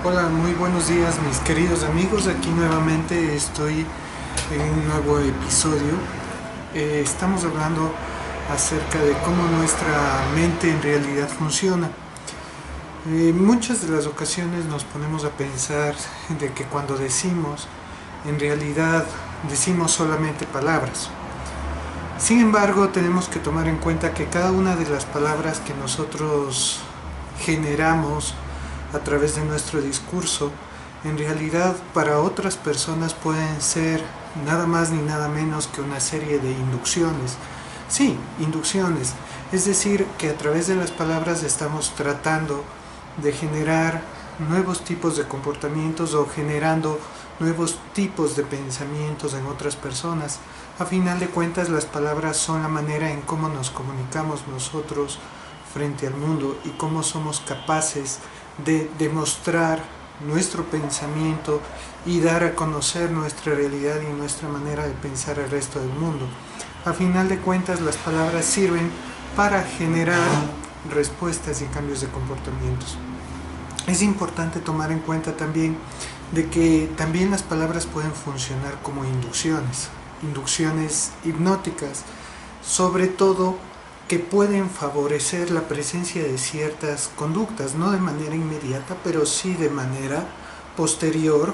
Hola, muy buenos días mis queridos amigos. Aquí nuevamente estoy en un nuevo episodio. Estamos hablando acerca de cómo nuestra mente en realidad funciona. Muchas de las ocasiones nos ponemos a pensar de que cuando decimos, en realidad decimos solamente palabras. Sin embargo, tenemos que tomar en cuenta que cada una de las palabras que nosotros generamos a través de nuestro discurso, en realidad para otras personas pueden ser nada más ni nada menos que una serie de inducciones. Sí, inducciones. Es decir, que a través de las palabras estamos tratando de generar nuevos tipos de comportamientos o generando nuevos tipos de pensamientos en otras personas. A final de cuentas, las palabras son la manera en cómo nos comunicamos nosotros frente al mundo y cómo somos capaces de demostrar nuestro pensamiento y dar a conocer nuestra realidad y nuestra manera de pensar al resto del mundo. A final de cuentas, las palabras sirven para generar respuestas y cambios de comportamientos. Es importante tomar en cuenta también de que también las palabras pueden funcionar como inducciones hipnóticas, sobre todo que pueden favorecer la presencia de ciertas conductas, no de manera inmediata, pero sí de manera posterior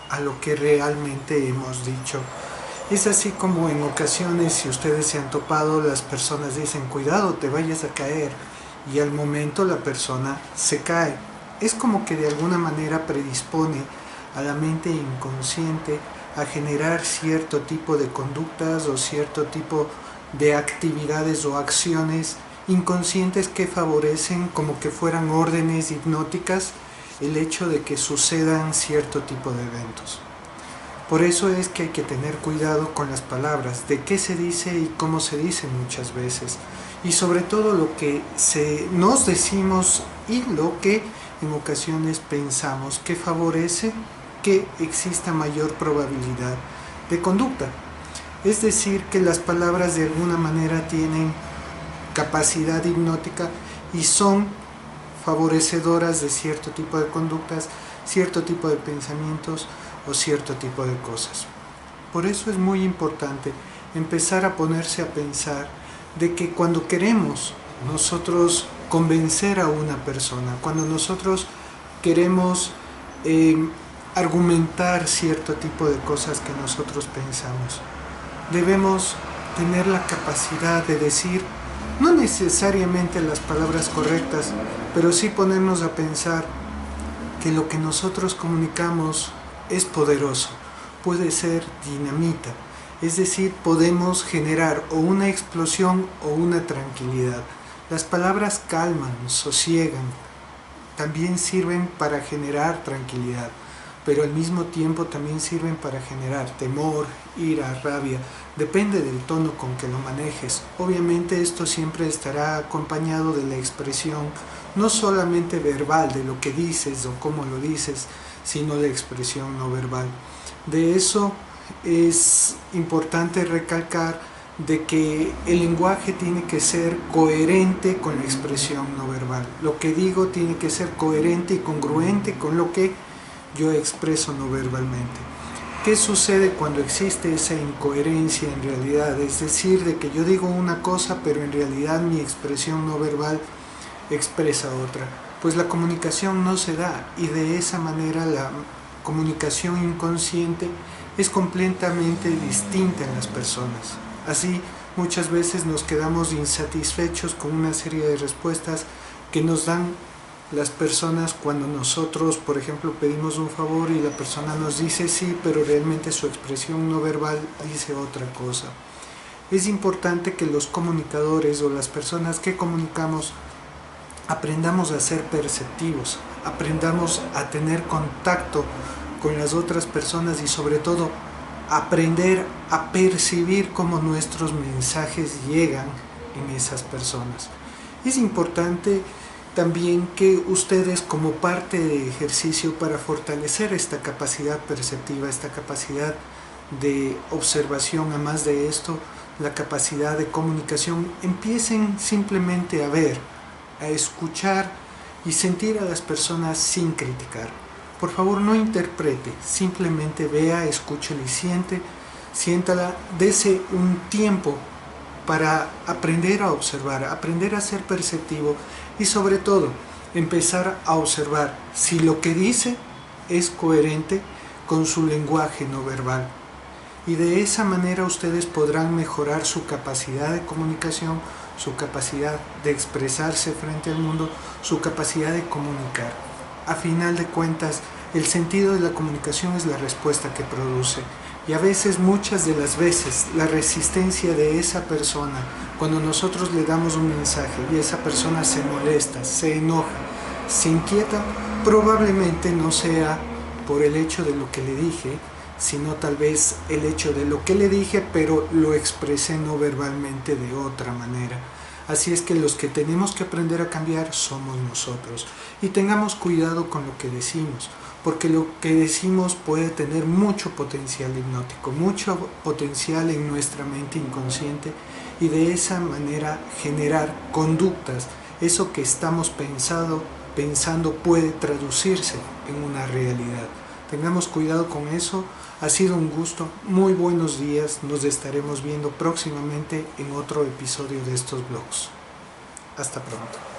a lo que realmente hemos dicho. Es así como en ocasiones, si ustedes se han topado, las personas dicen, cuidado, te vayas a caer, y al momento la persona se cae. Es como que de alguna manera predispone a la mente inconsciente a generar cierto tipo de conductas o cierto tipo de actividades o acciones inconscientes que favorecen, como que fueran órdenes hipnóticas, el hecho de que sucedan cierto tipo de eventos. Por eso es que hay que tener cuidado con las palabras, de qué se dice y cómo se dice muchas veces, y sobre todo lo que nos decimos y lo que en ocasiones pensamos que favorece que exista mayor probabilidad de conducta. Es decir, que las palabras de alguna manera tienen capacidad hipnótica y son favorecedoras de cierto tipo de conductas, cierto tipo de pensamientos o cierto tipo de cosas. Por eso es muy importante empezar a ponerse a pensar de que cuando queremos nosotros convencer a una persona, cuando nosotros queremos argumentar cierto tipo de cosas que nosotros pensamos, debemos tener la capacidad de decir, no necesariamente las palabras correctas, pero sí ponernos a pensar que lo que nosotros comunicamos es poderoso, puede ser dinamita, es decir, podemos generar o una explosión o una tranquilidad. Las palabras calman, sosiegan, también sirven para generar tranquilidad, pero al mismo tiempo también sirven para generar temor, ira, rabia, depende del tono con que lo manejes. Obviamente esto siempre estará acompañado de la expresión, no solamente verbal de lo que dices o cómo lo dices, sino de expresión no verbal. De eso es importante recalcar de que el lenguaje tiene que ser coherente con la expresión no verbal. Lo que digo tiene que ser coherente y congruente con lo que yo expreso no verbalmente. ¿Qué sucede cuando existe esa incoherencia en realidad? Es decir, de que yo digo una cosa, pero en realidad mi expresión no verbal expresa otra. Pues la comunicación no se da, y de esa manera la comunicación inconsciente es completamente distinta en las personas. Así, muchas veces nos quedamos insatisfechos con una serie de respuestas que nos dan las personas cuando nosotros, por ejemplo, pedimos un favor y la persona nos dice sí, pero realmente su expresión no verbal dice otra cosa. Es importante que los comunicadores o las personas que comunicamos aprendamos a ser perceptivos, aprendamos a tener contacto con las otras personas y sobre todo aprender a percibir cómo nuestros mensajes llegan en esas personas. Es importante también que ustedes, como parte de ejercicio para fortalecer esta capacidad perceptiva, esta capacidad de observación, a más de esto, la capacidad de comunicación, empiecen simplemente a ver, a escuchar y sentir a las personas sin criticar. Por favor, no interprete, simplemente vea, escúchela y siéntala, dese un tiempo para aprender a observar, aprender a ser perceptivo y sobre todo empezar a observar si lo que dice es coherente con su lenguaje no verbal. Y de esa manera ustedes podrán mejorar su capacidad de comunicación, su capacidad de expresarse frente al mundo, su capacidad de comunicar. A final de cuentas, el sentido de la comunicación es la respuesta que produce. Y a veces, muchas de las veces, la resistencia de esa persona, cuando nosotros le damos un mensaje y esa persona se molesta, se enoja, se inquieta, probablemente no sea por el hecho de lo que le dije, sino tal vez el hecho de lo que le dije, pero lo expresé no verbalmente de otra manera. Así es que los que tenemos que aprender a cambiar somos nosotros. Y tengamos cuidado con lo que decimos, porque lo que decimos puede tener mucho potencial hipnótico, mucho potencial en nuestra mente inconsciente y de esa manera generar conductas. Eso que estamos pensando puede traducirse en una realidad. Tengamos cuidado con eso. Ha sido un gusto, muy buenos días, nos estaremos viendo próximamente en otro episodio de estos blogs. Hasta pronto.